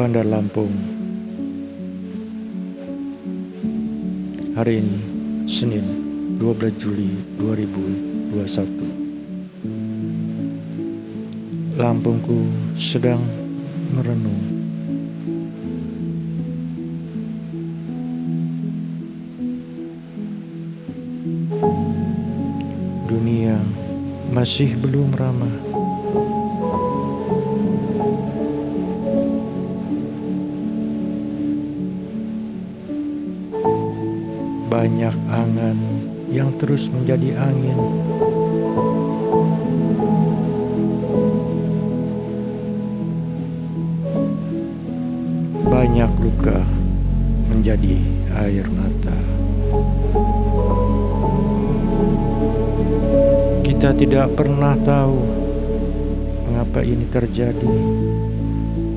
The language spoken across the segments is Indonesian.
Bandar Lampung. Hari ini Senin 12 Juli 2021. Lampungku sedang merenung. Dunia masih belum ramah. Banyak angan yang terus menjadi angin. Banyak luka menjadi air mata. Kita tidak pernah tahu mengapa ini terjadi.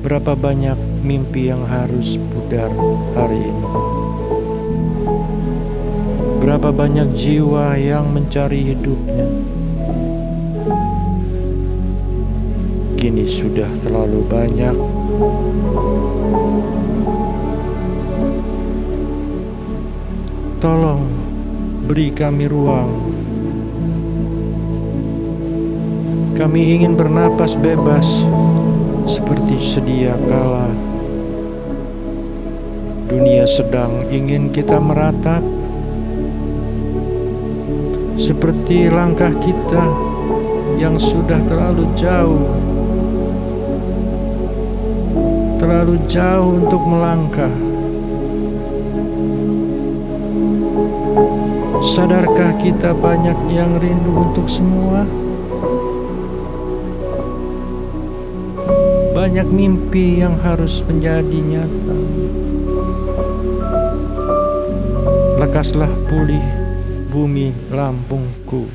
Berapa banyak mimpi yang harus pudar hari ini. Berapa banyak jiwa yang mencari hidupnya. Kini sudah terlalu banyak. Tolong beri kami ruang. Kami ingin bernapas bebas seperti sedia kala. Dunia sedang ingin kita meratap. Seperti langkah kita yang sudah terlalu jauh untuk melangkah. Sadarkah kita banyak yang rindu untuk semua? Banyak mimpi yang harus menjadi nyata. Lekaslah pulih bumi Lampungku.